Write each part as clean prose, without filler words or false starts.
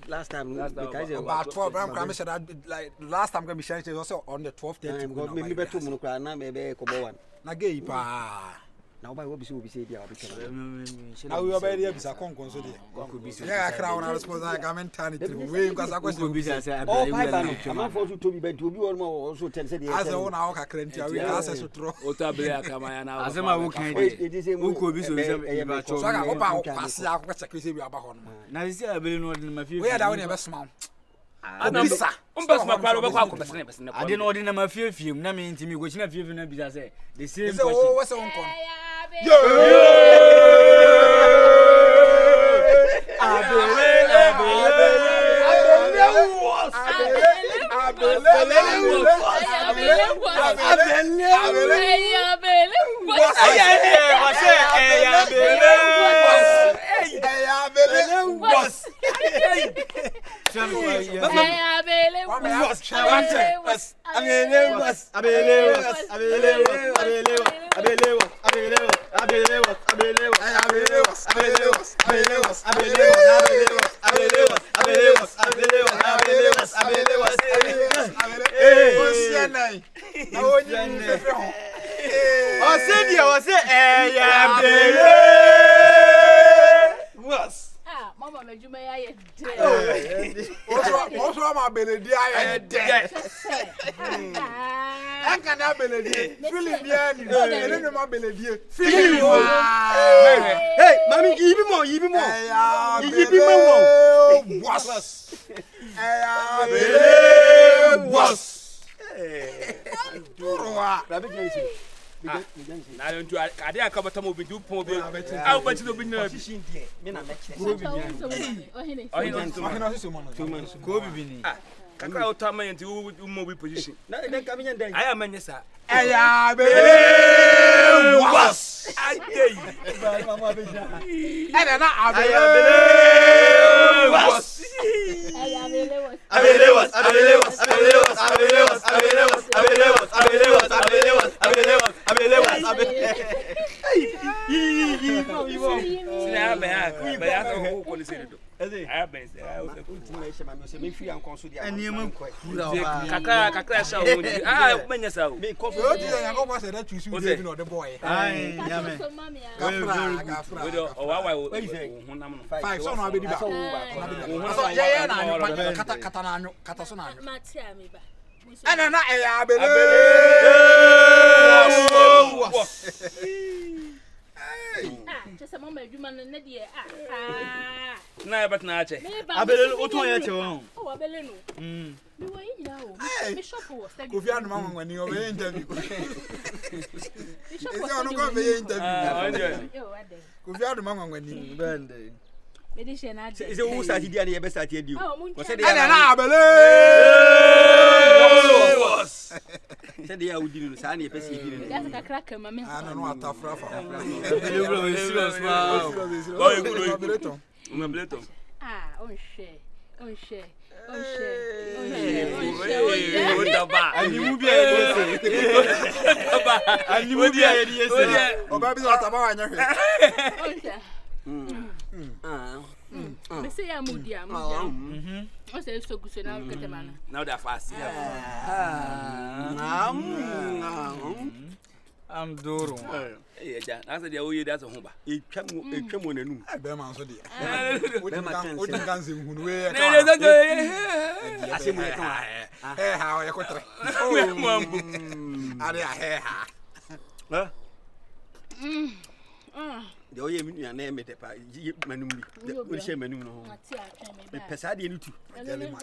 Last time, about 12. I'm going to say that like last time, I'm going to be sharing also on the 12th day. maybe better to maybe Koboan. Nagaipa. Now, by what we say, Now we are very happy. I can't consider. Yeah, crown. I suppose I can maintain it. Because I question business. Oh, I'm not for to be bent to be also 10 cents. As a one hour, I can't tell you. As a true. Otablia, come on. As a man, it is a who could be so. So I hope I will pass out what's a crazy about. Now, you see, I believe in my future. We are down in a small. I don't know. I didn't order my fear film. I mean, to me, which never even be as the same. Oh, what's on? Hey, mommy, give me more. Give me more. I don't do I didn't come to move do poor. I'll bet you be nervous. Kakao Tama and you move position. I am an yes, sir. I was. I did. Just a moment, you man, and Nadia. No, but not. I believe what you are. Oh, I believe no. You were in now. Bishop was if you are mom when you are interview. Bishop was going to interview. Oh, if you are the mom when you bend. Edition, Is it who started the best at you? Oh, said they are doing Sunny, that's a cracker, mamma. I don't know what tough rough. Ah, oh, share. Oh, share. And you will be a and you will be a Oh, baby, what about I say I'm moody. I say so good now. Get a man. Now they're fast. I'm Doro. I said, oh, you that's a home. It came on a new. I bear my soldier. What you can see who way? I say, how I got the only name it manu, the shame manu. The Pesadi into Jellyman.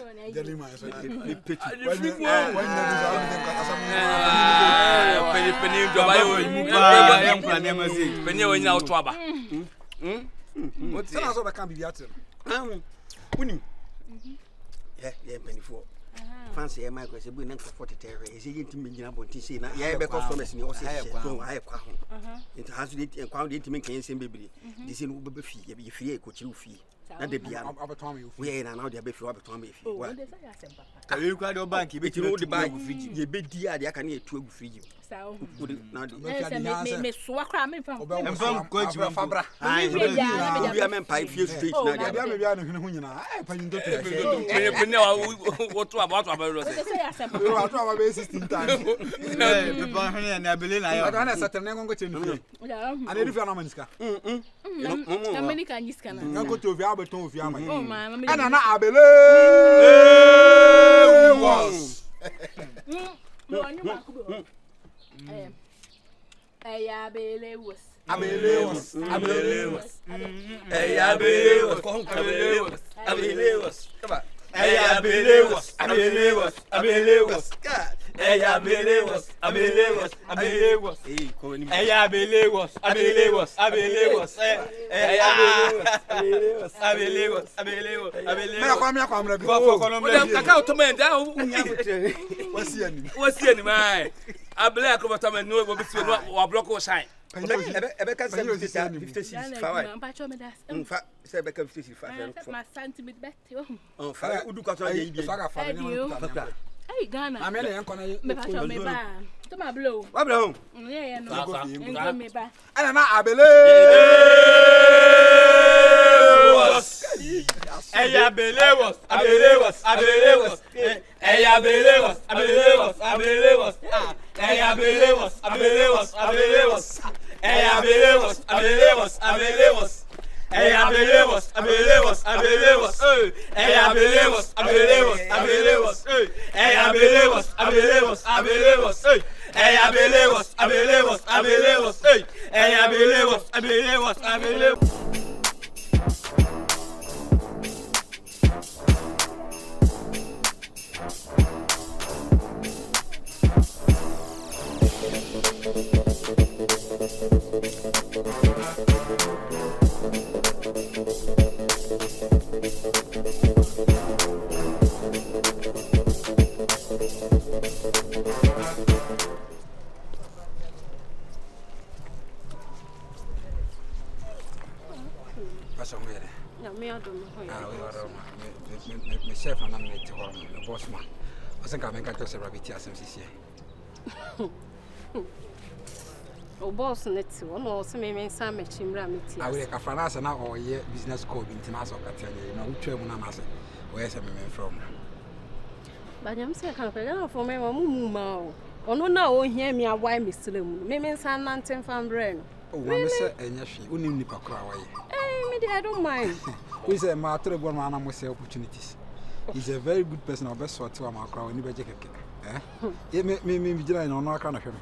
Penny now trouble. What's the answer that can be at him? Winning. Yeah, penny for. Fancy a micro, a 40 terror. Is he to me about to see? Yeah, because from us, you also have It has to quite intimate can send baby. This in Uber fee, you free a coach you fee. Not the Bian. We are now the baby for Tommy. You got your bank, you bet you know the bank. You bet dear, I can eat 2 for you. So, not Miss Swakram from Fabra. I am a pipe few streets. What about our basis in time? And I believe I don't have certain name. I didn't feel Nomanska. Dominica, you can go to Viabaton of Yama. Oh, man, And I believe no, I knew I believe was. Hey, Ghana. I'm going to me back. To my blow. What blow? Yeah, no, me back. And I believe. Chef and I'm going to the boss man. I think I'm going to say rabbit as O boss net one or some men some chimramity. I will have finance and now year business code international Catania, you know, which one I say, where's a man from? But I'm saying, I can't for me, Mumma. Or no, now hear me a why Mr. Lim, Mimins and Nantin from Brain. Oh, Mamma, and yes, she wouldn't nip a cry. I don't mind. Who is a matter of one man with opportunities? He's a very good person, our best sort to our crowd, and it may be giant on our kind of him.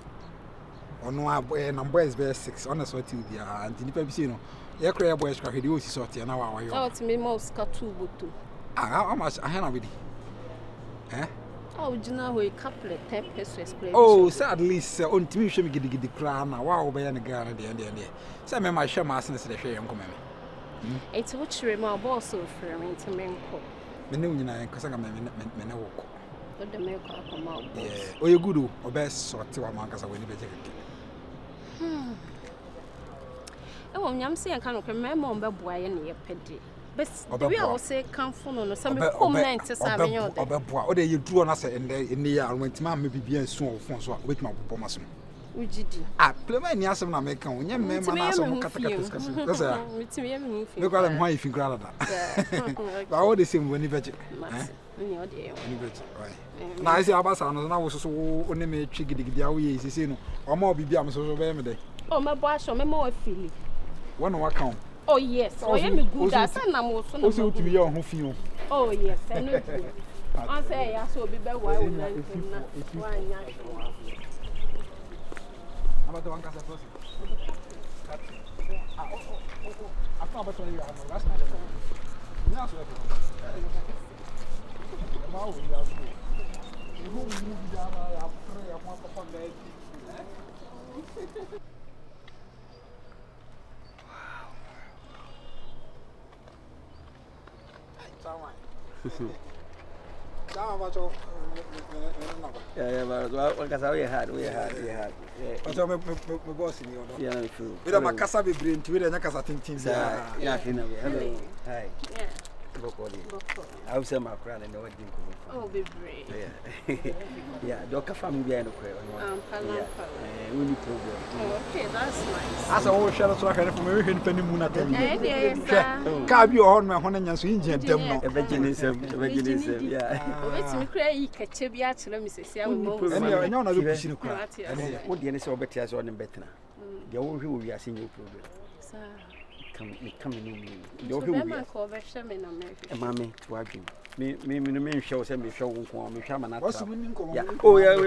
Or no, number is very 6, honest what you be, and the Pepsino. Your career boys can reduce sortie an hour. Oh, to me, most cut 2 but 2. How much I have with you? Oh, do you know a couple of peppers? Oh, sadly, sir, on to me, she get the crown. Wow, by any gun at the end. Some of my share masters the share young comment. It's what you my boss of me to men. Menuna, because I'm a walk. But the milk come out. Yeah, or you good or best sort to our markers when you better. Oh, I'm saying I can't remember boy and your petty. But we all say come from some comment to Samuel. Or you drew on us in the year when Timam may be so with my bomas. Which did I play my Niasam American when you remember look at them why if you grab that. All the same when you veget. Now I see Abasan and I was so only made chicky the away, you know, or more be so very day. Oh, my boss, or more feeling. One more account. Oh, yes, I am good as I'm also to be your home feel. Oh, yes, I know. I say, I saw be better. Why would I? I'm not the one person. I can't tell you, I'm last night. Yes, Yeah, but because I had. But I'm a boss in you. Yeah, true. We don't casa be brain to it and casa thinking. Yeah, hello. Hi. Yeah. I was my crown and no one. Oh, be brave. Yeah, Doctor family behind the crowd. We need program. Okay, that's nice. As a whole shadow so I can from penny moon at Yes, Can't be on my honey and swing them. Evangelism, yeah. Wait, me cry, catch a biat, let me say, and you're not a vision of crap. What the NSO better as on better. The old who we are seeing your program. Come in. You're who call Beshamin America. Mammy, to argue. Me show some me show one, me come and What's the winning call? Oh, yeah, I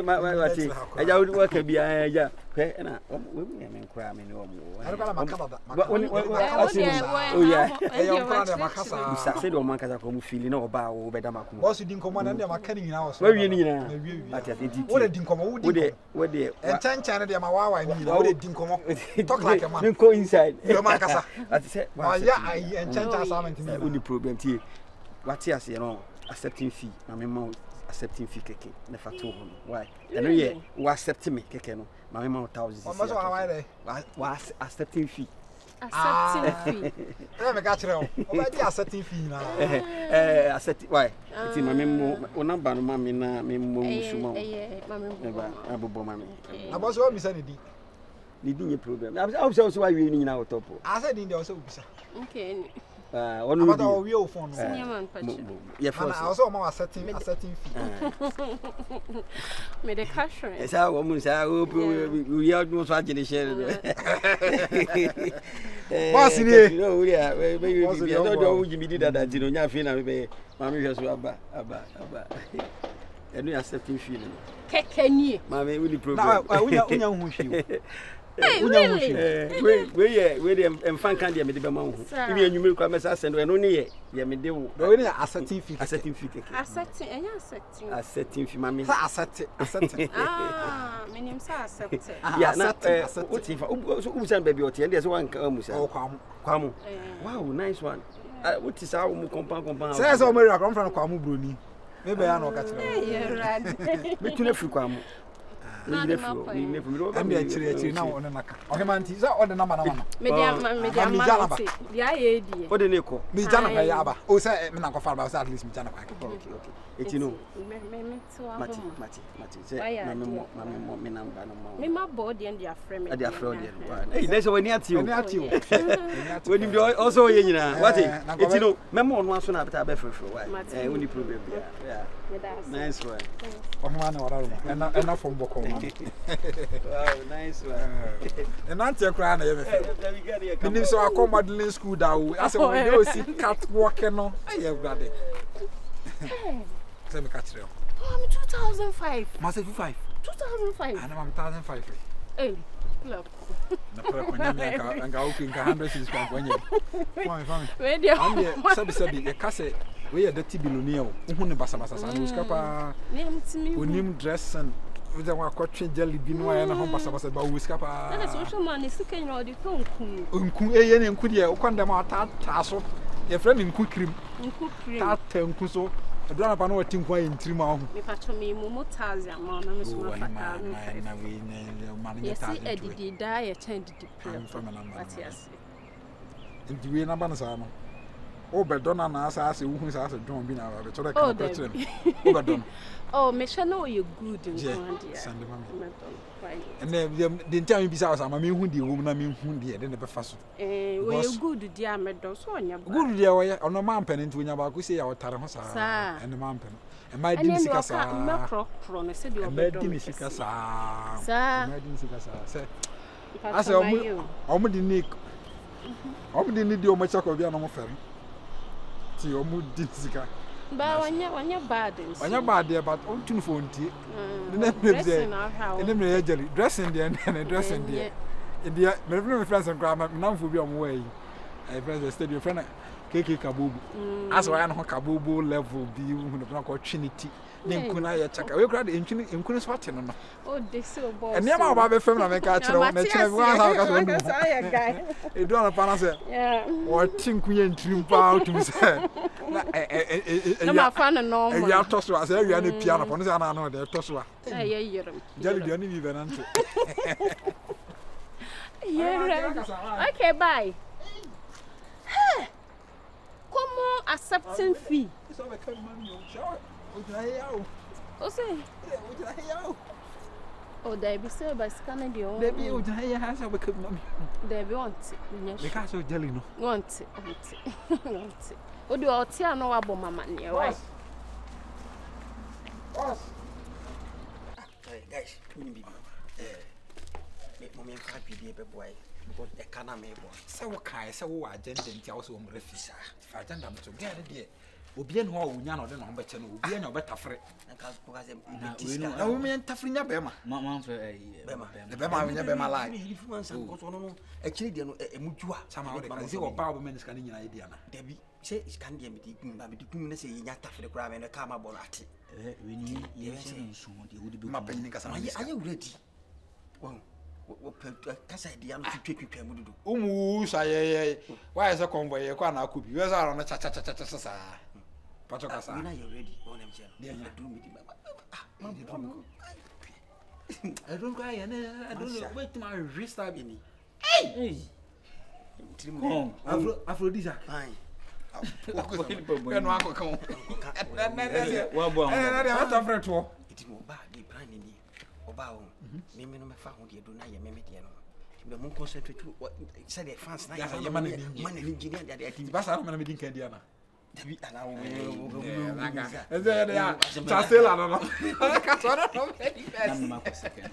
would work a beer, yeah, and I am cramming no more. I don't oh, yeah, I said, oh, my cousin, feeling no about better. What's the didn't command and I'm cutting in house? Where you need what didn't come out with it? What they and 10 China, they are my wow, I need all the didn't come out. Talk like a man, go inside. I said, yeah, I enchant us on the problem. What yes, you know, accepting fee. My mom accepting fee keke. Never told him why. And yeah, was accepting me keke no. My mom thousands. Was accepting fee. Accepting fee. Let me catch you. Already accepting fee now. Accept why? It's my memo. O number no mama na memo suma. Never abubo mama. About what me said the dinner problem. I was also why we need now top. I said in the also. Okay. One of our real phone. Yeah, I also accepting fee. Made a cash. It's our woman. I hope we are not watching the share. What's in here? No, yeah, maybe I don't know you did that. You know, Fina, Mammy has Abba. And we accepting feeling. Kekeni. Mammy, will you prove? Hey, really? We and fan candy made the mouth. If you knew come as and when only ye may do accepting fee. Accepting, fee, mammy. Accepting. Ah, my name's accepted. Yeah, not what's if who's and baby or there's one come. Wow, nice one. What is our compound? Says Omeri, I come from Kwamu Bruni. Maybe I know catch it. Me too, Kwamu. I'm actually now on a naka. Okay, man, is that all the number? What the Nico? Me Jana Yaba. Oh, say, Manako Farmer, at least Mijana. Okay. It's you know, me my body and their friend. Hey, there's a way near you. When you also, you know, what it's you know, Memon wants to have a better for a while. When you prove it, yeah. Nice one. And not from Boko. Wow, nice one. And Auntie Crown, everything. So I come Madeline school down. I said, when you see cat walking on, I have got it. Let me catch you. I'm 2005. Must have 5. 2005. And I'm 1005. Hey, look. And go in 100 is when you. Where do you Sabi, a cassette. We are the Tibillonio, who never Basabasa, and Uscapa. Name dress and with a quatrain jelly bean and a home Basabasa about Uscapa. And a social man is looking at the phone. Uncuya and Kudia, Ukandama tasso, a friend in quick cream. Tat and Cuso. I don't have no thing in 3 months. If I told me Momotazia, Mamma, yes, Eddie die attended the prayer from a number. Yes. And you ain't a banasano. Oh, but don't ask who is asked to join me now. Oh, Michelle, you're good in and then tell me besides, I'm a mean wounded woman, I mean wounded, then the fast. We're good, dear Meadow, so on your good dear, on a man pen into Yabaku say our Taramasa and the man pen. And my Dimisicasa, said you are Dimisicasa, sir. I said, I'm the Nick. I'm the need your much of the animal ferry. Your mood Dimisika. But when you're bad, when you're bad, there, but on 2 phone tea. And then the dressing there and dressing there. In the my friends and grandma, now for be on way. I friends the stadium friend, KK Kabubu. As I know Kabubu level, be who the block or Trinity. Ninkuna ya chaka. We grad inkunu swat no no. Oh, they so boss. And never ba be fam na make a chire na chire we ha ka so no. Guy. E do na pa na say. Yeah. O tinkuye ntrim pa otum say. Na No ma fa no no. E ya to so as e wi na piano po no say na no de to so. Eh ye yerim. Jali do ni bi be na nto. Yeah. Okay, bye. Hey. Comment accepting fee? Oh, they be so by scanning the own. They be out here has a wicked mommy. They be want it. Because of jelly no. Want it. Oh, do I tell no about mamma near? Why? Guys, make mommy happy, dear boy. Because I can't make one. So, Kai, so I didn't tell some refusal. If I don't to get it, Obi en ho wunya no de no beche no obi en obeta fre nka ko se na wo me ntafrinya bema man fre bema wunya bema lai influence ko so no actually de no emudua sama wo de kan se oba obo men ska nyina yedi ana dabi se scan de me di kum na se yinya tafre kura me no ka ma bo no ate we ni ye se nso de wo de be ma panyin kasa aye wuredi wo kasa de anu twetwetwa mu dudu umu sa ye why is a convoy ye kwa na akubi we sa no cha cha cha cha sa Pacho kasa. We na you ready on them channel. They do me I don't cry and I don't know wait my wrist up in. Hey. Come. Aphrodisiac. Aye. No akọ kan. Wa bo am. Na ta frɛ to. It mo ba dey brand ni. Oba o. Me no me fa ho dey do na ye me dey no. Me mo concentrate to say the fans na ya man engineer dey active. Ba sa na me din kan dia na. Dabi ala wo ya chastela no ka so no Na me ma ko second.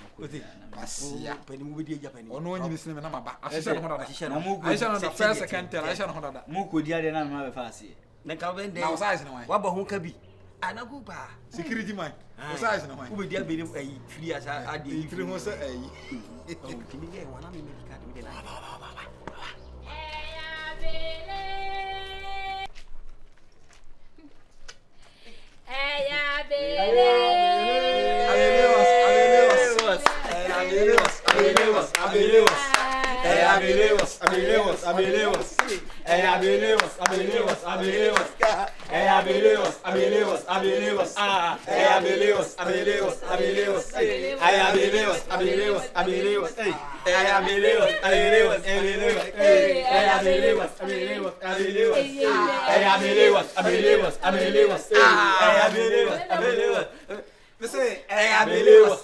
Basia. Pani mu be Japan. Ono onyi ni sinema na maba. Ahihye no hoda. Na mo ko Ahihye no the first second tell ahihye no hoda. mo ko dia de na me ma be fa ase. Na ka ben dey. Na size no why? Wa bo ho ka bi. Ana go ba. Security man. Size no why? Wo be dia be ayi free asa ade. Free ho say ayi. Kimi ge wana me medical me dey na. Say, I believe us.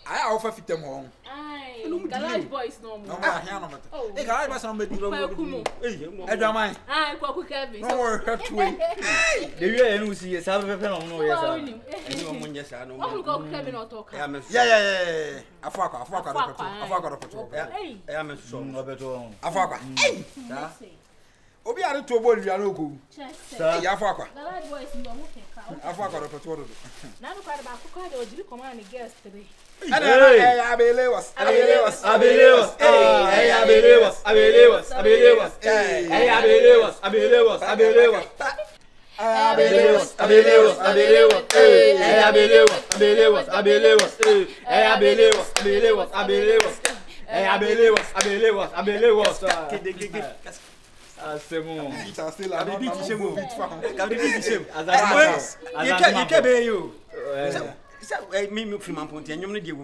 I offer fit them home. Garage boys no more. Hey, garage boys no me do no. Hey, Jamai. Ah, Kwaku Kevin. No worry, cut way. The way you see, say be no no yes. Any one just no. Kwaku Kevin or talk. Yeah. Afaka. I am so No beto. Afaka. Obi are to bol wi anoku. Sir. Ya afaka. Garage boys no more can count. Afaka ro peto do. Na no kwada ba akukọ de ojiri command guest 3. I believe us. Me from Ponte, and you need you.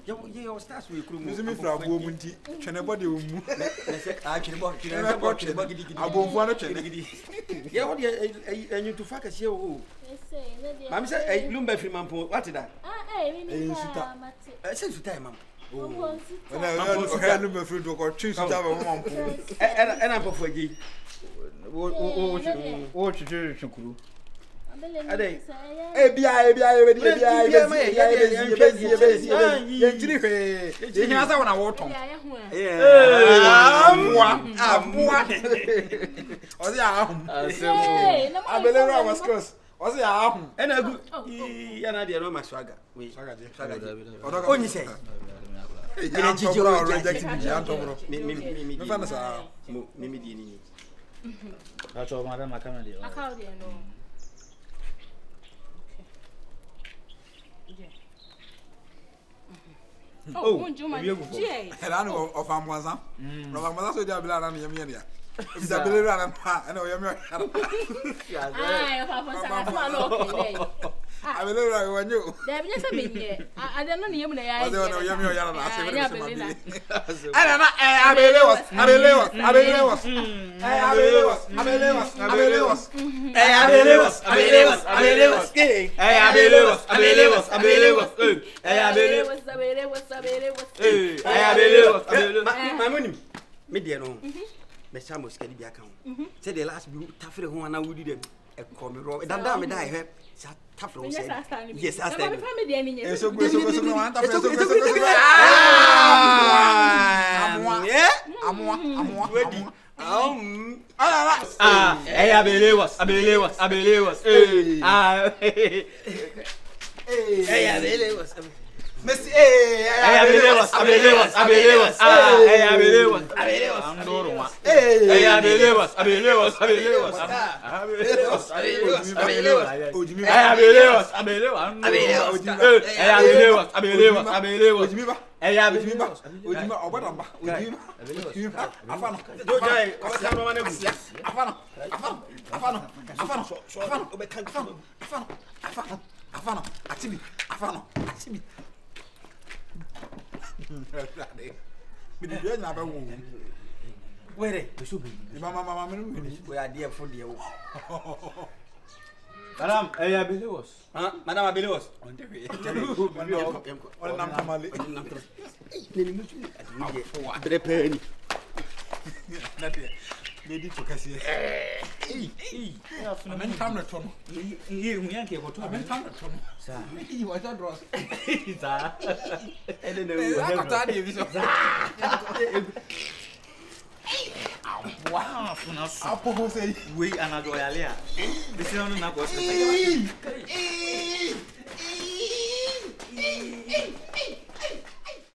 You start with crew. Me fra bo munti. Twene body mu. Twene body. Abonfo twene. Yeah, what you to focus here. Mama say Lumba free man what is that? Say suta mam. When I Lumba free do ko twi suta ba mam po. And I'm for gi. What you do? Ade. Ebia yentiri hwe. Ye asa wona wo ton. Amwa. Ozi ahum. Abelera was close. Ozi ahum. And a good yana de no maswaga. We swaga. Onyi say. Ya jijiro reject me ya tomro. Me fa na sa. Me di ni. Acho madam makama de. Akao de no. Oh, I know of Amazon. Ramazan so dia bila na yemi dia. Isabella na pa, na yemi. Ai, papa sa na no okay. Abelera wanyo. Da bi se menye. Ade no ne yemi na ya. Ade no yemi o yana na ase be se ma. Ana na Abelewas. Me dear no. Me chamo skedi bi aka ho. Say the last bi tafre ho ana wudi dem. E come ro. Dada me die he. Sa tafre ho say. Yes, I stand. Me dear ni nye. So go wan tafre so. Amwa. Abelewas. Messi, Abelewas. Andoruma. Abelewas. Where? Mama, we are dear for dear. Madam, Abelewas. Madam Abelewas. on the way. Lady to Cassia. I'm time to trouble. You Yankee, what I'm time to trouble. Sir, you was that dross. I don't know. Wow, we another. This is not